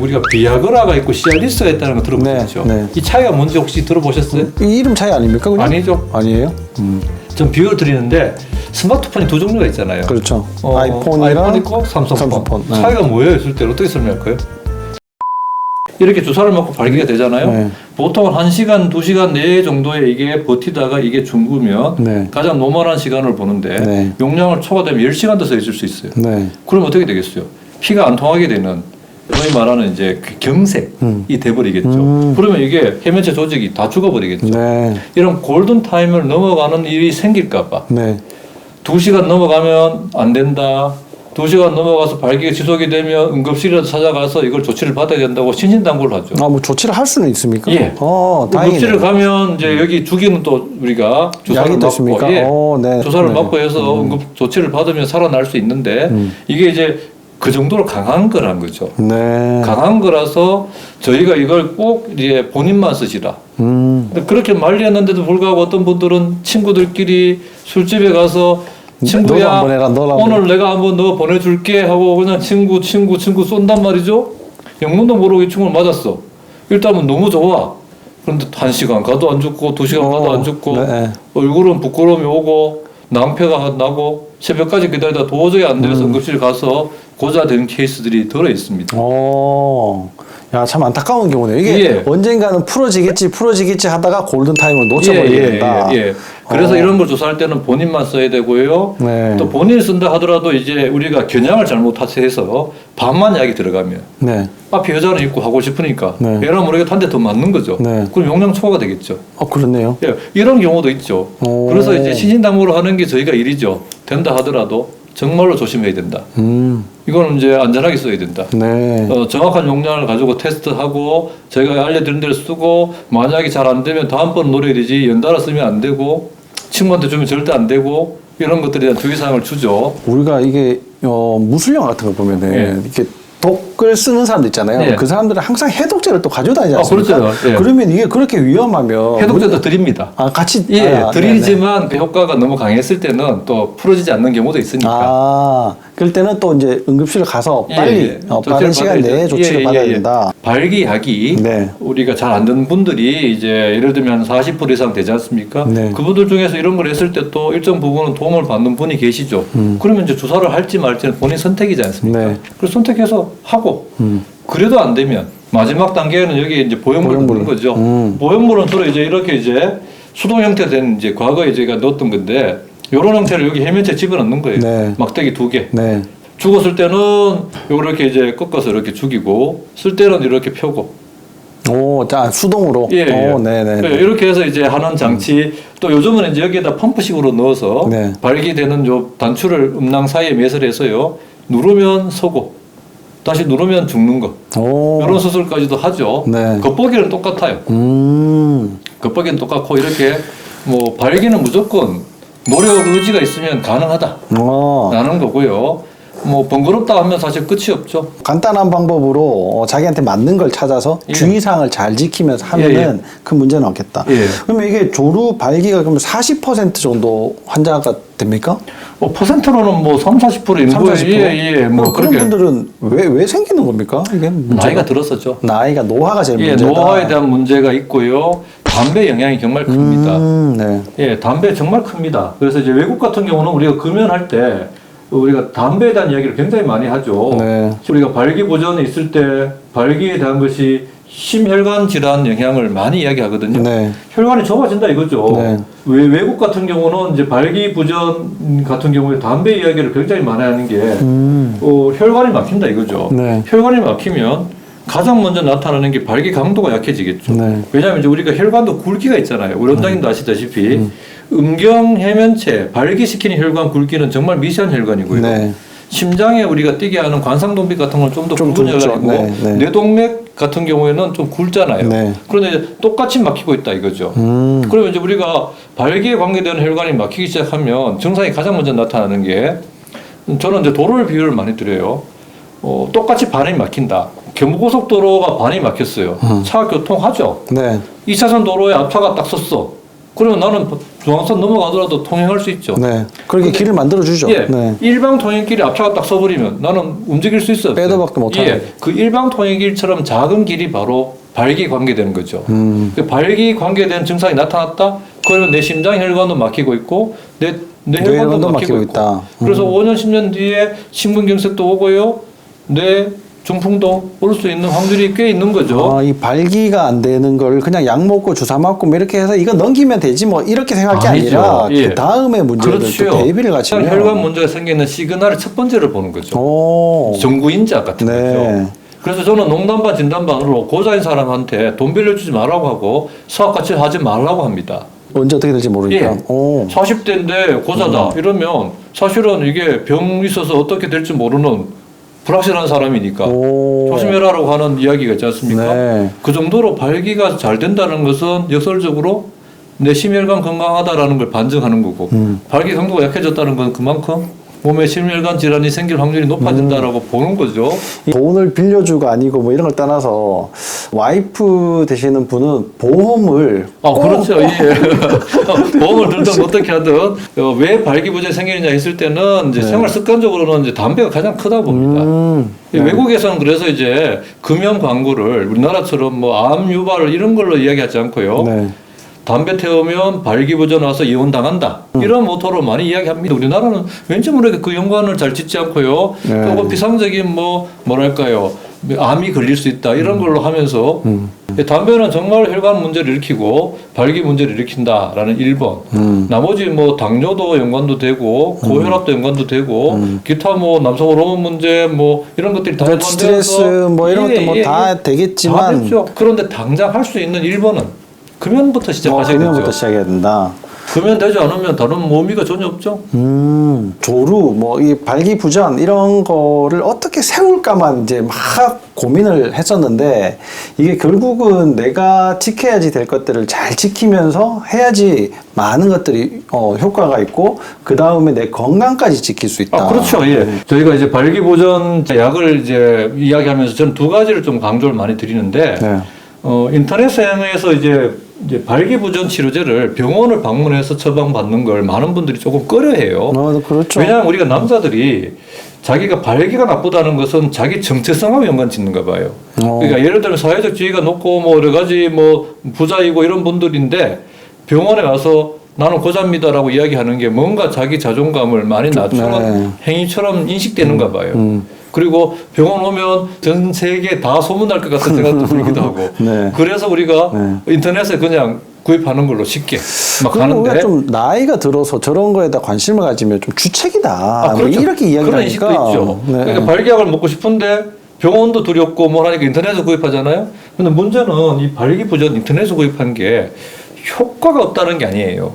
우리가 비아그라가 있고 시알리스가 있다는 거 들어보셨죠? 네, 네. 이 차이가 뭔지 혹시 들어보셨어요? 이 이름 차이 아닙니까? 그냥? 아니죠. 아니에요? 좀 비유를 드리는데 스마트폰이 두 종류가 있잖아요. 그렇죠. 아이폰 있고 삼성폰. 네. 차이가 뭐예요? 있을 때 어떻게 설명할까요? 이렇게 주사를 맞고 발기가 되잖아요. 네. 보통 1시간, 2시간 내에 정도에 이게 버티다가 이게 죽으면 네. 가장 노멀한 시간을 보는데 네. 용량을 초과되면 10시간도 써 있을 수 있어요. 네. 그럼 어떻게 되겠어요? 피가 안 통하게 되는 소위 말하는 이제 그 경색이 돼버리겠죠. 그러면 이게 해면체 조직이 다 죽어버리겠죠. 네. 이런 골든 타임을 넘어가는 일이 생길까봐 네. 2시간 넘어가면 안 된다. 2시간 넘어가서 발기가 지속이 되면 응급실에 찾아가서 이걸 조치를 받아야 된다고 신신당부를 하죠. 뭐 조치를 할 수는 있습니까? 예. 응급실을 가면 이제 여기 주기는 또 우리가 주사를 약이 맞고 있습니까? 네. 주사를 네. 맞고 해서 응급 조치를 받으면 살아날 수 있는데 이게 이제 그 정도로 강한 거란 거죠. 네. 강한 거라서 저희가 이걸 꼭 이제 본인만 쓰시라. 근데 그렇게 말렸는데도 불구하고 어떤 분들은 친구들끼리 술집에 가서 친구야 너도 한번 해라, 너도 한번 오늘 내가 한번 너 보내줄게 하고 그냥 친구 쏜단 말이죠. 영문도 모르고 이 친구를 맞았어. 일단은 너무 좋아. 그런데 1시간 가도 안 죽고 2시간 가도 안 죽고 네. 얼굴은 얼굴은 부끄러움이 오고 낭패가 나고 새벽까지 기다리다 도저히 안 돼서 응급실 가서 고자되는 케이스들이 들어 있습니다. 야, 참 안타까운 경우네요. 이게 언젠가는 풀어지겠지 하다가 골든타임을 놓쳐버리게 된다. 그래서 이런 걸 조사할 때는 본인만 써야 되고요. 네. 또 본인이 쓴다 하더라도 이제 우리가 겨냥을 잘못해서 반만 약이 들어가면 네. 앞에 여자는 있고 하고 싶으니까 네. 얘라 모르게 한 대 더 맞는 거죠. 네. 그럼 용량 초과가 되겠죠. 그렇네요. 이런 경우도 있죠. 그래서 이제 신신당부를 하는 게 저희가 일이죠. 된다 하더라도 정말로 조심해야 된다. 이거는 이제 안전하게 써야 된다. 네. 정확한 용량을 가지고 테스트하고 저희가 알려드린 대로 쓰고 만약에 잘 안 되면 다음번 노려야 되지 연달아 쓰면 안 되고 친구한테 주면 절대 안 되고 이런 것들에 대한 주의사항을 주죠. 우리가 이게 무술영 같은 거 보면은 이렇게 독을 쓰는 사람들 있잖아요. 그 사람들은 항상 해독제를 또 가지고 다니지 않습니까? 그렇죠. 그러면 이게 그렇게 위험하면 해독제도 드립니다. 같이 드리지만 그 효과가 너무 강했을 때는 또 풀어지지 않는 경우도 있으니까. 그럴 때는 또 이제 응급실을 가서 빨리 빠른 시간 내에 조치를 받아야 된다. 발기약이 우리가 잘 안 듣는 분들이 이제 예를 들면 40% 이상 되지 않습니까? 그분들 중에서 이런 걸 했을 때 또 일정 부분은 도움을 받는 분이 계시죠. 그러면 이제 주사를 할지 말지는 본인 선택이지 않습니까? 그래서 선택해서 하고 그래도 안 되면 마지막 단계에는 여기 이제 보형물을 넣는 거죠. 보형물은 주로 이제 이렇게 이제 수동 형태된 이제 과거에 제가 넣었던 건데 이런 형태를 여기 해면체 집어넣는 거예요. 막대기 2개. 죽었을 때는 이렇게 이제 꺾어서 이렇게 죽이고 쓸 때는 이렇게 펴고. 자 수동으로. 이렇게 해서 이제 하는 장치. 또 요즘은 이제 여기에다 펌프식으로 넣어서 발기되는 요 단추를 음낭 사이에 매설해서요 누르면 서고 다시 누르면 죽는 거. 이런 수술까지도 하죠. 겉보기는 똑같아요. 겉보기는 똑같고 이렇게 뭐 발기는 무조건 노력 의지가 있으면 가능하다. 라는 거고요. 뭐 번거롭다 하면 사실 끝이 없죠. 간단한 방법으로 자기한테 맞는 걸 찾아서 주의사항을 잘 지키면서 하면은 큰 문제는 없겠다. 그러면 이게 조루 발기가 그러면 40% 정도 환자가 됩니까? 퍼센트로는 뭐 30-40% 인구에 뭐 그런 분들은 왜 생기는 겁니까? 이게 나이가 들었었죠. 나이가 노화가 제일 문제다. 노화에 대한 문제가 있고요. 담배 영향이 정말 큽니다. 담배 정말 큽니다. 그래서 이제 외국 같은 경우는 우리가 금연할 때 우리가 담배에 대한 이야기를 굉장히 많이 하죠. 우리가 발기부전에 있을 때 발기에 대한 것이 심혈관 질환 영향을 많이 이야기하거든요. 혈관이 좁아진다 이거죠. 외국 같은 경우는 이제 발기부전 같은 경우에 담배 이야기를 굉장히 많이 하는 게 혈관이 막힌다 이거죠. 혈관이 막히면 가장 먼저 나타나는 게 발기 강도가 약해지겠죠. 왜냐하면 이제 우리가 혈관도 굵기가 있잖아요. 우리 원장님도 아시다시피 음경 해면체 발기시키는 혈관 굵기는 정말 미세한 혈관이고요. 심장에 우리가 뛰게 하는 관상동맥 같은 건 좀 더 굵은 혈관이고 뇌동맥 같은 경우에는 좀 굵잖아요. 그런데 이제 똑같이 막히고 있다 이거죠. 그러면 이제 우리가 발기에 관계되는 혈관이 막히기 시작하면 증상이 가장 먼저 나타나는 게 저는 이제 도로를 비유를 많이 드려요. 똑같이 반이 막힌다. 경부고속도로가 반이 막혔어요. 차 교통하죠. 2차선 도로에 앞차가 딱 섰어. 그러면 나는 중앙선 넘어가더라도 통행할 수 있죠. 네. 그렇게 길을 만들어주죠. 예, 네. 일방 통행길에 앞차가 딱 서버리면 나는 움직일 수 있어요. 빼도 박도 못하는. 예, 그 일방 통행길처럼 작은 길이 바로 발기 관계되는 거죠. 그 발기 관계된 증상이 나타났다. 그러면 내 심장 혈관도 막히고 있고 내 혈관도 막히고 있다. 그래서 5년 10년 뒤에 심근경색도 오고요. 뇌 중풍도 올 수 있는 확률이 꽤 있는 거죠. 이 발기가 안 되는 걸 그냥 약 먹고 주사 맞고 뭐 이렇게 해서 이거 넘기면 되지 뭐 이렇게 생각할 게 아니라 예. 그 다음에 문제를 그렇죠. 또 대비를 같이 해요. 혈관 문제가 생기는 시그널을 첫 번째로 보는 거죠. 오. 정구인자 같은 네. 거죠. 그래서 저는 농담반 진담반으로 고자인 사람한테 돈 빌려주지 말라고 하고 수학 같이 하지 말라고 합니다. 언제 어떻게 될지 모르니까. 예. 40대인데 고자다 이러면 사실은 이게 병 있어서 어떻게 될지 모르는 불확실한 사람이니까 조심해라라고 하는 이야기가 있지 않습니까? 네. 그 정도로 발기가 잘 된다는 것은 역설적으로 내 심혈관 건강하다라는 걸 반증하는 거고 발기 강도가 약해졌다는 건 그만큼 몸에 심혈관 질환이 생길 확률이 높아진다라고 보는 거죠. 돈을 빌려주가 아니고 뭐 이런 걸 떠나서 와이프 되시는 분은 보험을 그렇죠. 예. 보험을 들든 어떻게 하든 왜 발기부전이 생기느냐 했을 때는 이제 생활 습관적으로는 이제 담배가 가장 크다 봅니다. 외국에서는 그래서 이제 금연 광고를 우리나라처럼 뭐 암 유발 이런 걸로 이야기하지 않고요. 네. 담배 태우면 발기부전 와서 이혼당한다. 이런 모토로 많이 이야기합니다. 우리나라는 왠지 모르게 그 연관을 잘 짓지 않고요. 또 비상적인 뭐랄까요. 암이 걸릴 수 있다. 이런 걸로 하면서 담배는 정말 혈관 문제를 일으키고 발기 문제를 일으킨다라는 1번. 나머지 뭐 당뇨도 연관도 되고 고혈압도 연관도 되고 기타 뭐 남성 호르몬 문제 뭐 이런 것들이 다 연관돼서 스트레스 뭐 이런 것도 뭐 다 되겠지만 다 됐죠. 그런데 당장 할 수 있는 1번은 금연부터 시작하셔야 되죠. 금연부터 시작해야 된다. 금연되지 않으면 다른 의미가 전혀 없죠. 조루, 뭐, 이 발기부전, 이런 거를 어떻게 세울까만 이제 막 고민을 했었는데, 이게 결국은 내가 지켜야지 될 것들을 잘 지키면서 해야지 많은 것들이, 효과가 있고, 그 다음에 내 건강까지 지킬 수 있다. 그렇죠. 예. 저희가 이제 발기부전 약을 이제 이야기하면서 저는 두 가지를 좀 강조를 많이 드리는데, 네. 인터넷상에서 이제 발기부전 치료제를 병원을 방문해서 처방받는 걸 많은 분들이 조금 꺼려해요. 그렇죠. 왜냐하면 우리가 남자들이 자기가 발기가 나쁘다는 것은 자기 정체성하고 연관 짓는가 봐요. 그러니까 예를 들면 사회적 지위가 높고 뭐 여러 가지 뭐 부자이고 이런 분들인데 병원에 와서 나는 고자입니다라고 이야기하는 게 뭔가 자기 자존감을 많이 낮추는 행위처럼 인식되는가 봐요. 그리고 병원 오면 전 세계 다 소문날 것 같은 생각도 들기도 하고. 그래서 우리가 인터넷에 그냥 구입하는 걸로 쉽게 막 하는데. 우리가 좀 나이가 들어서 저런 거에다 관심을 가지면 좀 주책이다. 그렇죠. 뭐 이렇게 이야기하니까. 그런 인식도 있죠. 그러니까 발기약을 먹고 싶은데 병원도 두렵고 뭐 하니까 인터넷에서 구입하잖아요. 근데 문제는 이 발기부전 인터넷에서 구입한 게 효과가 없다는 게 아니에요.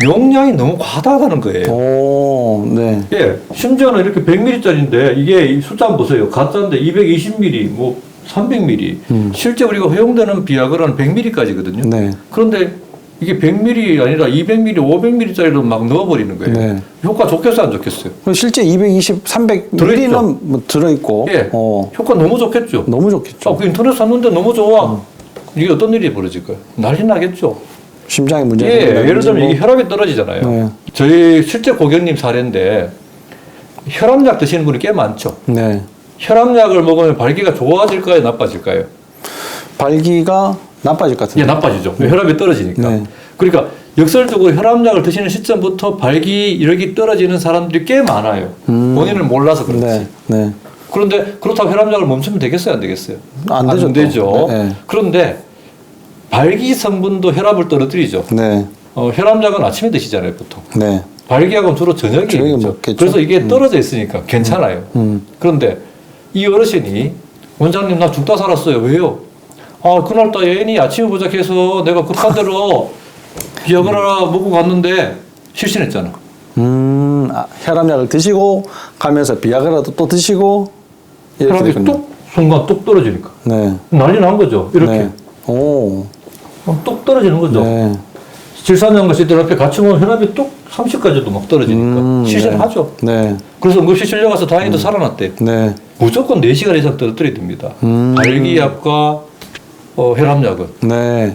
용량이 너무 과다하다는 거예요. 예, 심지어는 이렇게 100ml짜리인데 이게 숫자 한번 보세요. 가짜인데 220ml, 뭐 300ml. 실제 우리가 허용되는 비약은 100ml까지거든요. 그런데 이게 100ml 아니라 200ml, 500ml짜리로 막 넣어버리는 거예요. 효과 좋겠어요, 안 좋겠어요? 실제 220, 300ml는 뭐 들어있고. 예, 효과 너무 좋겠죠. 너무 좋겠죠. 그 인터넷 샀는데 너무 좋아. 이게 어떤 일이 벌어질까요? 난리 나겠죠. 심장에 문제가 예를 들면 이게 혈압이 떨어지잖아요. 저희 실제 고객님 사례인데 혈압약 드시는 분이 꽤 많죠. 혈압약을 먹으면 발기가 좋아질까요, 나빠질까요? 발기가 나빠질 것 같은데. 예, 나빠지죠. 혈압이 떨어지니까. 그러니까 역설적으로 혈압약을 드시는 시점부터 발기 이력이 떨어지는 사람들이 꽤 많아요. 본인을 몰라서 그렇지. 그런데 그렇다고 혈압약을 멈추면 되겠어요, 안 되겠어요? 안 되죠. 그런데 발기 성분도 혈압을 떨어뜨리죠. 혈압약은 아침에 드시잖아요, 보통. 발기약은 주로 저녁에 먹죠. 그래서 이게 떨어져 있으니까 괜찮아요. 그런데 이 어르신이 원장님 나 죽다 살았어요. 왜요? 그날따라 애인이 아침에 부작해서 내가 급한 대로 비약을 하나 먹고 갔는데 실신했잖아. 혈압약을 드시고 가면서 비약이라도 또 드시고 혈압이 순간 뚝 떨어지니까. 난리 난 거죠. 이렇게. 뚝 떨어지는 거죠. 질산염과 시들 앞에 같이 먹으면 혈압이 뚝 30까지도 막 떨어지니까 실신하죠. 그래서 응급실 실려가서 다행히도 살아났대요. 무조건 4시간 이상 떨어뜨려야 됩니다. 발기약과 혈압약은.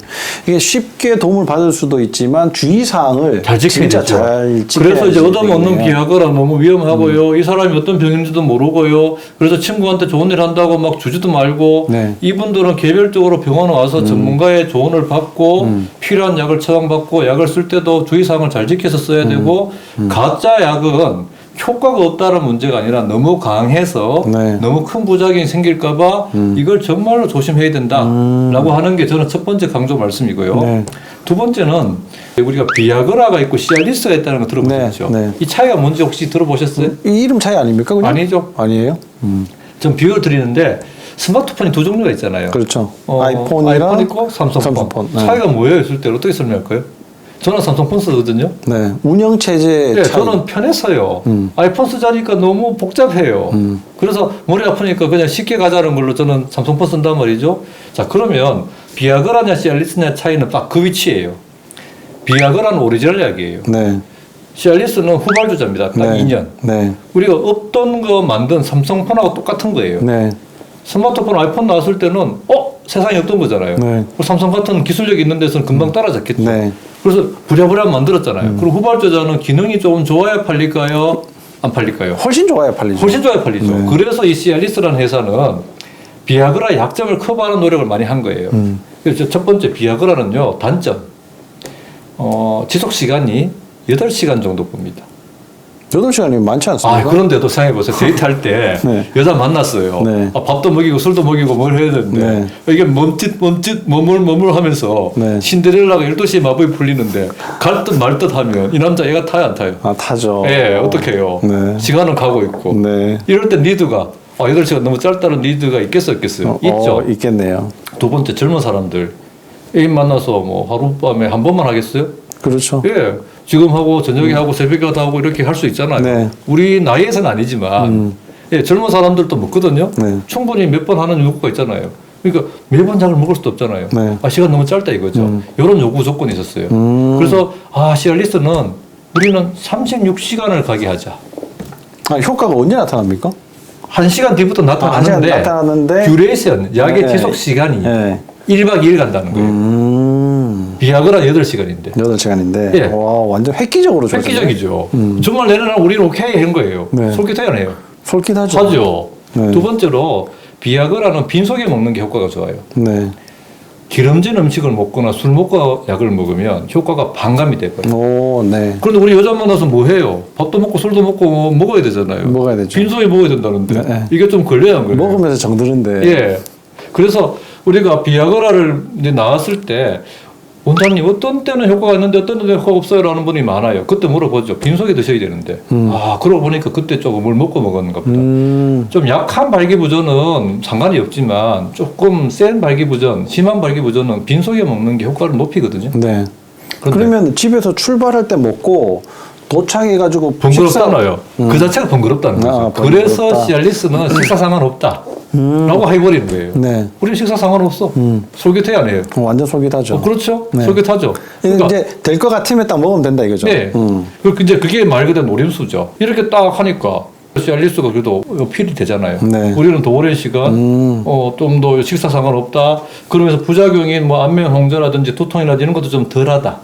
이게 쉽게 도움을 받을 수도 있지만 주의사항을 잘 지켜야 진짜 되죠. 잘 지켜야 그래서 이제 얻어먹는 되겠네요. 비아그라 너무 위험하고요. 이 사람이 어떤 병인지도 모르고요. 그래서 친구한테 좋은 일 한다고 막 주지도 말고 네. 이분들은 개별적으로 병원에 와서 전문가의 조언을 받고 필요한 약을 처방받고 약을 쓸 때도 주의사항을 잘 지켜서 써야 되고 가짜 약은 효과가 없다는 문제가 아니라 너무 강해서 네. 너무 큰 부작용이 생길까봐 이걸 정말로 조심해야 된다라고 하는 게 저는 첫 번째 강조 말씀이고요. 네. 두 번째는 우리가 비아그라가 있고 시알리스가 있다는 거 들어보셨죠? 네, 네. 이 차이가 뭔지 혹시 들어보셨어요? 이 이름 차이 아닙니까? 그냥? 아니죠. 아니에요? 좀 비유를 드리는데 스마트폰이 두 종류가 있잖아요. 그렇죠. 아이폰이랑 아이폰 있고 삼성폰. 삼성폰. 네. 차이가 뭐예요? 있을 때 어떻게 설명할까요? 저는 삼성폰 쓰거든요. 네. 운영 체제 네, 차이. 저는 편했어요. 아이폰 쓰자니까 너무 복잡해요. 그래서 머리 아프니까 그냥 쉽게 가자는 걸로 저는 삼성폰 쓴단 말이죠. 자, 그러면 비아그라냐 시알리스냐 차이는 딱 그 위치예요. 비아그라는 오리지널 약이에요. 네. 시알리스는 후발주자입니다. 딱 네. 2년. 네. 우리가 없던 거 만든 삼성폰하고 똑같은 거예요. 네. 스마트폰, 아이폰 나왔을 때는 세상에 없던 거잖아요. 네. 삼성 같은 기술력이 있는 데서는 금방 따라잡겠죠. 네. 그래서 부랴부랴 만들었잖아요. 그리고 후발주자는 기능이 조금 좋아야 팔릴까요? 안 팔릴까요? 훨씬 좋아야 팔리죠. 훨씬 좋아야 팔리죠. 네. 그래서 이 시알리스라는 회사는 비아그라 약점을 커버하는 노력을 많이 한 거예요. 그래서 첫 번째 비아그라는요, 단점. 지속 시간이 8시간 정도 봅니다. 8시간이면 많지 않습니까? 그런데도 생각해보세요. 데이트할 때 네. 여자 만났어요. 네. 밥도 먹이고 술도 먹이고 뭘 해야 되는데 네. 이게 멈칫 머물 하면서 네. 신데렐라가 12시에 마법이 풀리는데 갈 듯 말 듯 하면 이 남자 얘가 타요 안 타요? 타죠. 예, 어떻게 해요? 네. 시간은 가고 있고 네. 이럴 때 리드가 8시간 너무 짧다는 리드가 있겠어요 없겠어요? 있죠. 있겠네요. 두 번째 젊은 사람들 애인 만나서 뭐 하룻밤에 한 번만 하겠어요? 그렇죠. 예, 지금 하고 저녁에 하고 새벽에 하고 이렇게 할 수 있잖아요. 네. 우리 나이에서는 아니지만 예, 젊은 사람들도 먹거든요. 네. 충분히 몇 번 하는 요구가 있잖아요. 그러니까 매번 약을 먹을 수도 없잖아요. 네. 시간 너무 짧다 이거죠. 이런 요구 조건이 있었어요. 그래서 시알리스는 우리는 36시간을 가게 하자. 효과가 언제 나타납니까? 1시간 뒤부터 나타나는데, 나타나는데 듀레이션, 약의 네. 지속 시간이 네. 1박 2일 간다는 거예요. 비아그라 8시간인데. 8시간인데. 예. 와, 완전 획기적으로 좋아졌네. 획기적이죠. 정말 내는 날 우리는 오케이 하는 거예요. 네. 솔깃해요. 솔깃하죠. 하죠. 네. 두 번째로 비아그라는 빈속에 먹는 게 효과가 좋아요. 네. 기름진 음식을 먹거나 술 먹고 약을 먹으면 효과가 반감이 돼버려요. 오, 네. 그런데 우리 여자 만나서 뭐 해요? 밥도 먹고 술도 먹고 먹어야 되잖아요. 먹어야 되죠. 빈속에 먹어야 된다는데 네. 이게 좀 걸려야 한 거예요. 먹으면서 정드는데. 예. 그래서 우리가 비아그라를 이제 나왔을 때 원장님 어떤 때는 효과가 있는데 어떤 때는 효과가 없어요 라는 분이 많아요. 그때 물어보죠. 빈속에 드셔야 되는데. 그러고 보니까 그때 조금 물 먹고 먹었는가 보다. 좀 약한 발기부전은 상관이 없지만 조금 센 발기부전, 심한 발기부전은 빈속에 먹는 게 효과를 높이거든요. 네. 그런데 그러면 집에서 출발할 때 먹고 도착해가지고 번거롭잖아요. 그 자체가 번거롭다는 거죠. 번거롭다. 그래서 시알리스는 식사 상관없다. 라고 해버리는 거예요. 네. 우리는 식사 상관없어. 솔깃해 안 해요. 완전 솔깃하죠. 그렇죠. 네. 솔깃하죠. 이제 될 것 같으면 딱 먹으면 된다 이거죠. 네. 이제 그게 말 그대로 노림수죠. 이렇게 딱 하니까 시알리스가 그래도 필이 되잖아요. 네. 우리는 더 오랜 시간, 좀 더 식사 상관없다. 그러면서 부작용인 뭐 안면 홍조라든지 두통이라든지 이런 것도 좀 덜하다.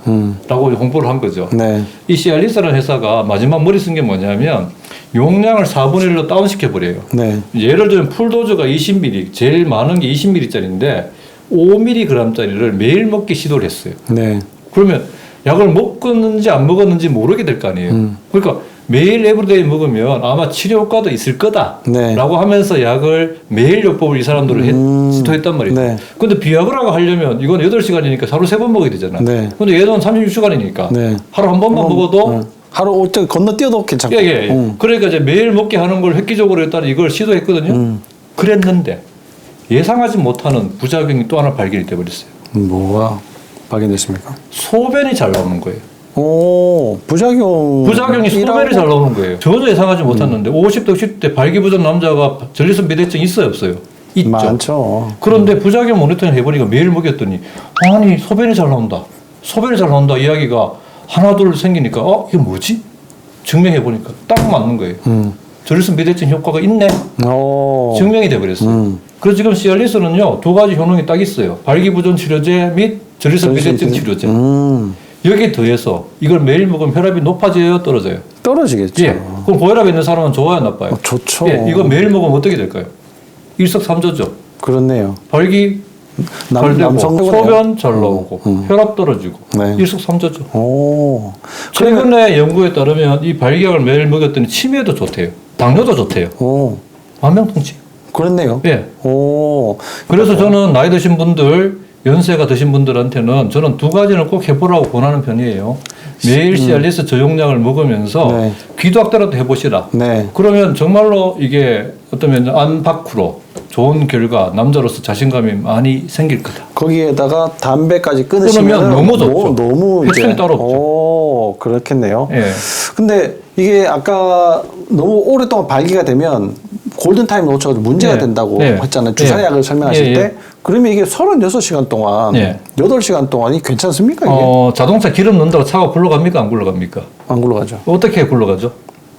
라고 홍보를 한 거죠. 네. 이 시알리스라는 회사가 마지막 머리 쓴 게 뭐냐면 용량을 4분의 1로 다운시켜 버려요. 네. 예를 들면 풀도즈가 20ml, 제일 많은 게 20ml짜리인데 5mg짜리를 매일 먹기 시도를 했어요. 네. 그러면 약을 먹었는지 안 먹었는지 모르게 될 거 아니에요. 그러니까 매일 에브리데이 먹으면 아마 치료 효과도 있을 거다. 네. 라고 하면서 약을 매일 요법을 이 사람들을 시도했단 말이죠. 네. 근데 비아그라가 하려면 이건 8시간이니까 하루 3번 먹어야 되잖아. 네. 근데 얘는 36시간이니까 네. 하루 한 번만 먹어도 하루 어떻게 건너뛰어도 괜찮고. 예. 그러니까 이제 매일 먹게 하는 걸 획기적으로 했다는 이걸 시도했거든요. 그랬는데 예상하지 못하는 부작용이 또 하나 발견이 돼버렸어요. 뭐가 발견됐습니까? 소변이 잘 나오는 거예요. 오, 부작용이 소변이 잘 나오는 거예요. 전혀 예상하지 못했는데 50대, 60대 발기부전 남자가 전립선 비대증 있어요, 없어요? 있죠. 많죠. 그런데 부작용 모니터링 해보니까 매일 먹였더니 아니 소변이 잘 나온다. 소변이 잘 나온다 이야기가 하나 둘 생기니까 이게 뭐지? 증명해보니까 딱 맞는 거예요. 전립선 비대증 효과가 있네. 증명이 돼버렸어요. 그래서 지금 시알리스는요 2가지 효능이 딱 있어요. 발기부전 치료제 및 전립선 비대증 치료제. 여기에 더해서 이걸 매일 먹으면 혈압이 높아져요, 떨어져요? 떨어지겠죠. 예. 그럼 고혈압이 있는 사람은 좋아요, 나빠요? 좋죠. 예. 이거 매일 먹으면 어떻게 될까요? 일석삼조죠. 그렇네요. 발기 잘 되고 소변 잘 나오고 혈압 떨어지고 네. 일석삼조죠. 오. 최근에 연구에 따르면 이 발기약을 매일 먹였더니 치매도 좋대요. 당뇨도 좋대요. 오. 만병통치. 그렇네요. 예. 오. 그래서 저는 나이 드신 분들, 연세가 드신 분들한테는 저는 두 가지는 꼭 해보라고 권하는 편이에요. 매일 시알리스 저용량을 먹으면서 네. 귀도학대라도 해보시라. 네. 그러면 정말로 이게 어쩌면 안 밖으로 좋은 결과, 남자로서 자신감이 많이 생길 거다. 거기에다가 담배까지 끊으시면 끊으면 너무 좋죠. 너무 이제 혜택이 따로 없죠. 오, 그렇겠네요. 예. 근데 이게 아까 너무 오랫동안 발기가 되면 골든타임 놓쳐서 문제가 네. 된다고 네. 했잖아요. 주사약을 네. 설명하실 예, 때. 예. 그러면 이게 36시간 동안, 네. 8시간 동안이 괜찮습니까? 이게? 자동차 기름 넣는다고 차가 굴러갑니까? 안 굴러갑니까? 안 굴러가죠. 어떻게 굴러가죠?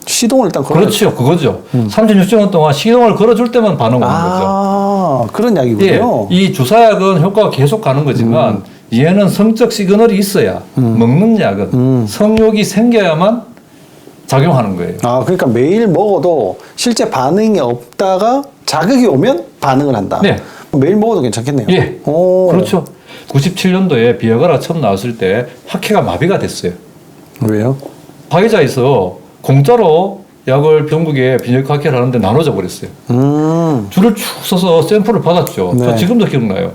시동을 일단 걸어야죠. 그렇죠. 그거죠. 36시간 동안 시동을 걸어줄 때만 반응 오는 거죠. 그런 예, 약이군요. 이 주사약은 효과가 계속 가는 거지만 얘는 성적 시그널이 있어야 먹는 약은 성욕이 생겨야만 작용하는 거예요. 그러니까 매일 먹어도 실제 반응이 없다가 자극이 오면 반응을 한다. 네. 매일 먹어도 괜찮겠네요. 예. 오. 그렇죠. 97년도에 비아그라 처음 나왔을 때 학회가 마비가 됐어요. 왜요? 화이자에서 공짜로 약을 병국에 비뇨기과학회를 하는데 나눠져 버렸어요. 줄을 쭉 서서 샘플을 받았죠. 네. 저 지금도 기억나요.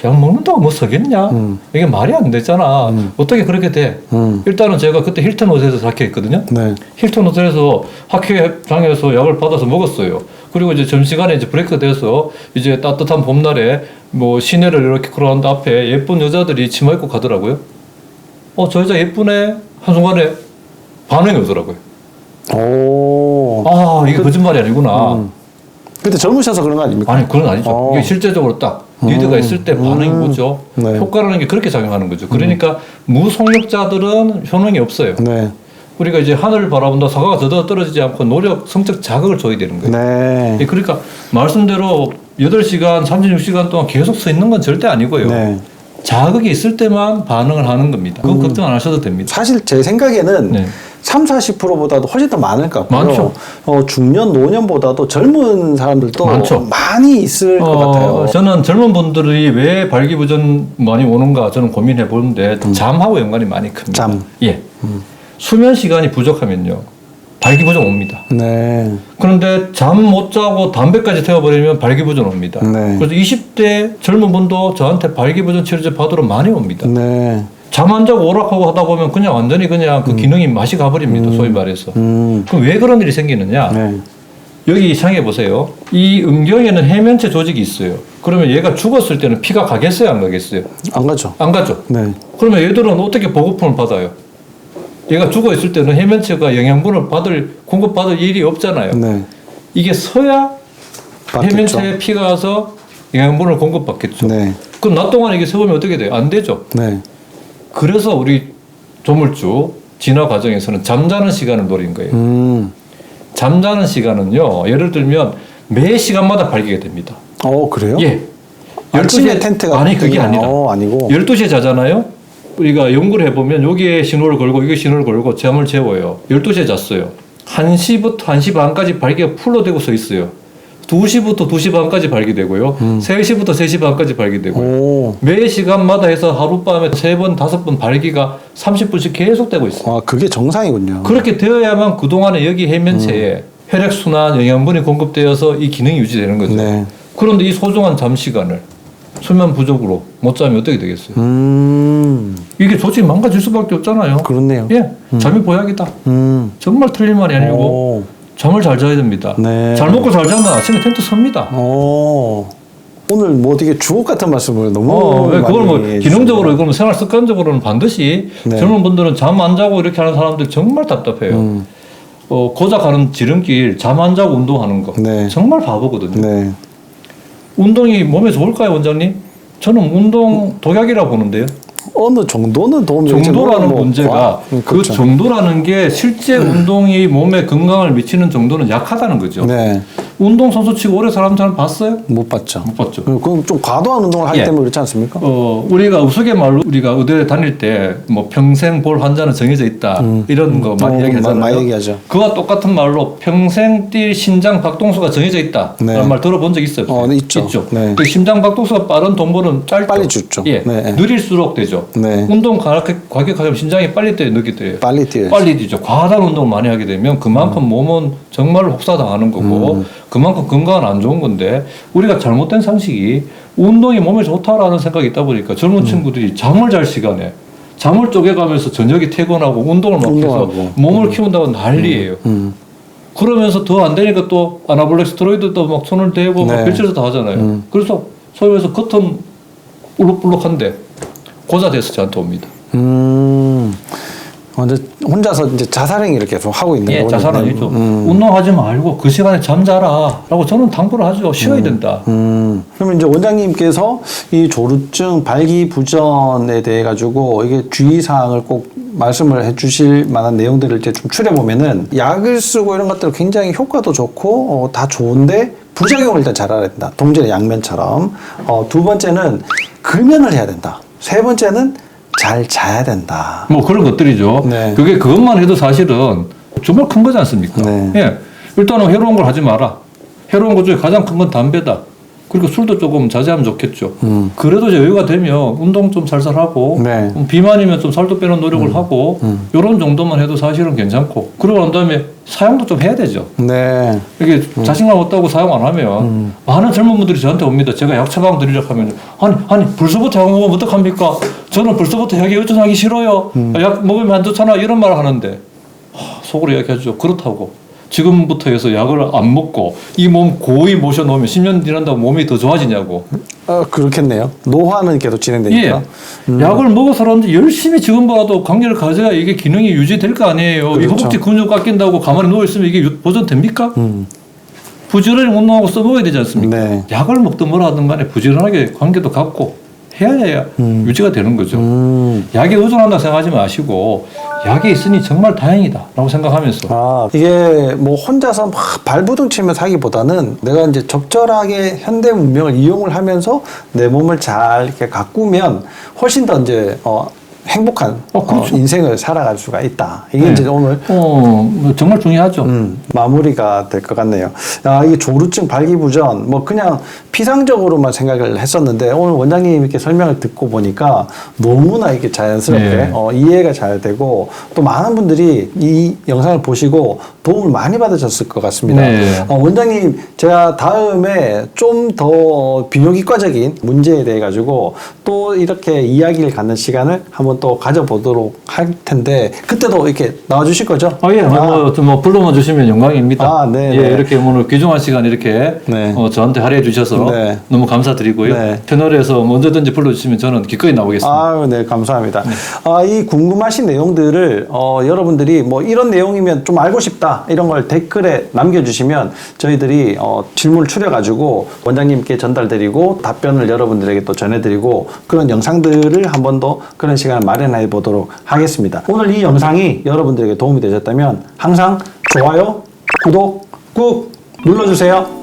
약 먹는다고 뭐 서겠냐? 이게 말이 안 되잖아. 어떻게 그렇게 돼? 일단은 제가 그때 힐튼 호텔에서 학회했거든요. 네. 힐튼 호텔에서 학회장에서 약을 받아서 먹었어요. 그리고 이제 점심시간에 이제 브레이크 돼서 이제 따뜻한 봄날에 뭐 시내를 이렇게 걸어가는데 앞에 예쁜 여자들이 치마 입고 가더라고요. 저 여자 예쁘네. 한순간에 반응이 오더라고요. 오. 이게 거짓말이 아니구나. 그때 젊으셔서 그런 거 아닙니까? 아니, 그건 아니죠. 이게 실제적으로 딱 니드가 있을 때 반응이 오죠. 네. 효과라는 게 그렇게 작용하는 거죠. 그러니까 무속력자들은 효능이 없어요. 네. 우리가 이제 하늘을 바라본다 사과가 더더 떨어지지 않고 노력, 성적 자극을 줘야 되는 거예요. 네. 예, 그러니까 말씀대로 8시간, 36시간 동안 계속 서 있는 건 절대 아니고요. 네. 자극이 있을 때만 반응을 하는 겁니다. 그거 걱정 안 하셔도 됩니다. 사실 제 생각에는 네. 30-40%보다도 훨씬 더 많을 것 같고요. 많죠. 중년, 노년보다도 젊은 사람들도 많죠. 많이 있을 것 같아요. 저는 젊은 분들이 왜 발기부전 많이 오는가 저는 고민해 보는데 잠하고 연관이 많이 큽니다. 잠. 예. 수면 시간이 부족하면요. 발기부전 옵니다. 네. 그런데 잠 못 자고 담배까지 태워버리면 발기부전 옵니다. 네. 그래서 20대 젊은 분도 저한테 발기부전 치료제 받으러 많이 옵니다. 네. 잠 안 자고 오락하고 하다 보면 그냥 완전히 그냥 그 기능이 맛이 가버립니다. 소위 말해서. 그럼 왜 그런 일이 생기느냐? 네. 여기 상해 보세요. 이 음경에는 해면체 조직이 있어요. 그러면 얘가 죽었을 때는 피가 가겠어요? 안 가겠어요? 안 가죠. 안 가죠. 네. 그러면 얘들은 어떻게 보급품을 받아요? 얘가 죽어 있을 때는 해면체가 영양분을 공급받을 일이 없잖아요. 네. 이게 서야 받겠죠. 해면체에 피가 가서 영양분을 공급받겠죠. 네. 그럼 낮 동안에 이게 세우면 어떻게 돼요? 안 되죠. 네. 그래서 우리 조물주 진화 과정에서는 잠자는 시간을 노린 거예요. 잠자는 시간은요, 예를 들면 매 시간마다 발기가 됩니다. 그래요? 예. 아침에 텐트가 아니, 그게 아니라. 아니고. 12시에 자잖아요? 우리가 연구를 해보면 여기에 신호를 걸고 이게 신호를 걸고 잠을 재워요. 12시에 잤어요. 1시부터 1시 반까지 발기가 풀로 되고 서 있어요. 2시부터 2시 반까지 발기되고요. 3시부터 3시 반까지 발기되고요. 매 시간마다 해서 하룻밤에 3번, 5번 발기가 30분씩 계속되고 있어요. 그게 정상이군요. 그렇게 되어야만 그동안에 여기 해면체에 혈액순환, 영양분이 공급되어서 이 기능이 유지되는 거죠. 네. 그런데 이 소중한 잠 시간을 수면 부족으로 못 자면 어떻게 되겠어요? 이게 조직이 망가질 수밖에 없잖아요. 그렇네요. 예, 잠이 보약이다. 정말 틀린 말이 아니고 잠을 잘 자야 됩니다. 네. 잘 먹고 잘 자면 아침에 텐트 섭니다. 오늘 뭐 되게 주옥 같은 말씀을 너무 왜 그걸 뭐 많이 기능적으로 이거는 생활 습관적으로는 반드시 네. 젊은 분들은 잠 안 자고 이렇게 하는 사람들 정말 답답해요. 고작 가는 지름길 잠 안 자고 운동하는 거 네. 정말 바보거든요. 네. 운동이 몸에 좋을까요, 원장님? 저는 운동 독약이라고 보는데요. 어느 정도는 도움이 되지. 정도라는 뭐 문제가 그 그렇죠. 정도라는 게 실제 운동이 몸에 건강을 미치는 정도는 약하다는 거죠. 네. 운동선수 치고 오래 사람 사람 봤어요? 못 봤죠. 못 봤죠. 그럼 좀 과도한 운동을 하기 예. 때문에 그렇지 않습니까? 우리가 우스갯말로 우리가 의대에 다닐 때 뭐 평생 볼 환자는 정해져 있다 이런 거 많이 얘기하잖아요. 많이 얘기하죠. 그와 똑같은 말로 평생 뛸 심장 박동수가 정해져 있다. 네. 그런 말 들어본 적 있어요? 네, 있죠. 네. 그 심장 박동수가 빠른 동물은 짧죠. 빨리 죽죠. 예, 네. 느릴수록 되죠. 네. 운동 과격하면 심장이 빨리 뛰어요, 늦게 뛰어요. 빨리 뛰어요. 빨리 뛰죠. 과다한 운동을 많이 하게 되면 그만큼 몸은 정말 혹사당하는 거고 그만큼 건강은 안 좋은 건데 우리가 잘못된 상식이 운동이 몸에 좋다라는 생각이 있다 보니까 젊은 친구들이 잠을 잘 시간에 잠을 쪼개가면서 저녁에 퇴근하고 운동을 막 해서 몸을 키운다고 난리예요. 그러면서 더 안 되니까 또 아나볼릭 스테로이드도 막 손을 대고 막 별짓을 다 하잖아요. 그래서 소위 말해서 겉은 울룩불룩한데 고자 돼서 저한테 옵니다. 혼자서 이제 자살행위를 계속 하고 있는 거예요. 자살행위죠. 운동하지 말고 그 시간에 잠자라라고 저는 당부를 하죠. 쉬어야 된다. 그러면 이제 원장님께서 이 조루증 발기부전에 대해 가지고 이게 주의사항을 꼭 말씀을 해주실 만한 내용들을 이제 좀 추려보면은 약을 쓰고 이런 것들 굉장히 효과도 좋고 다 좋은데 부작용을 일단 잘 알아야 된다. 동전의 양면처럼. 두 번째는 금연을 해야 된다. 세 번째는 잘 자야 된다. 뭐 그런 것들이죠. 네. 그게 그것만 해도 사실은 정말 큰 거지 않습니까? 네. 예. 일단은 해로운 걸 하지 마라. 해로운 것 중에 가장 큰 건 담배다. 그리고 술도 조금 자제하면 좋겠죠. 그래도 이제 여유가 되면 운동 좀 살살 하고 네. 비만이면 좀 살도 빼는 노력을 하고 이런 정도만 해도 사실은 괜찮고 그러고 난 다음에 사용도 좀 해야 되죠. 네. 이게 자신감 없다고 사용 안 하면 많은 젊은 분들이 저한테 옵니다. 제가 약 처방 드리려고 하면 아니 벌써부터 약 먹으면 어떡합니까? 저는 벌써부터 약에 의존하기 싫어요. 약 먹으면 안 좋잖아 이런 말을 하는데 속으로 이야기하죠. 그렇다고 지금부터 해서 약을 안 먹고 이 몸 고이 모셔놓으면 10년 지난다고 몸이 더 좋아지냐고. 그렇겠네요. 노화는 계속 진행되니까. 예. 약을 먹어서라든지 열심히 지금보다도 관계를 가져야 이게 기능이 유지될 거 아니에요. 그렇죠. 이 허벅지 근육 깎인다고 가만히 누워있으면 이게 보존됩니까? 부지런히 운동하고 써먹어야 되지 않습니까? 네. 약을 먹든 뭐라 하든 간에 부지런하게 관계도 갖고 해야 유지가 되는 거죠. 약에 의존한다 생각하지 마시고 약이 있으니 정말 다행이다 라고 생각하면서 이게 뭐 혼자서 막 발부둥 치면서 하기보다는 내가 이제 적절하게 현대 문명을 이용을 하면서 내 몸을 잘 이렇게 가꾸면 훨씬 더 이제 행복한 그렇죠. 인생을 살아갈 수가 있다. 이게 이제 오늘 정말 중요하죠. 마무리가 될 것 같네요. 이게 조루증 발기부전 뭐 그냥 피상적으로만 생각을 했었는데 오늘 원장님 이렇게 설명을 듣고 보니까 너무나 이게 자연스럽게 이해가 잘 되고 또 많은 분들이 이 영상을 보시고 도움을 많이 받으셨을 것 같습니다. 네. 원장님 제가 다음에 좀 더 비뇨기과적인 문제에 대해 가지고 또 이렇게 이야기를 갖는 시간을 한번 또 가져보도록 할 텐데 그때도 이렇게 나와주실 거죠? 예, 뭐 불러만 주시면 영광입니다. 네, 예, 네. 이렇게 오늘 귀중한 시간 이렇게 네. 저한테 할애해 주셔서 네. 너무 감사드리고요. 네. 채널에서 언제든지 불러주시면 저는 기꺼이 나오겠습니다. 네, 감사합니다. 이 궁금하신 내용들을 여러분들이 뭐 이런 내용이면 좀 알고 싶다 이런 걸 댓글에 남겨주시면 저희들이 질문을 추려가지고 원장님께 전달드리고 답변을 여러분들에게 또 전해드리고 그런 영상들을 한 번 더 그런 시간을 마련해 보도록 하겠습니다. 오늘 이 영상이 여러분들에게 도움이 되셨다면 항상 좋아요, 구독 꾹 눌러주세요.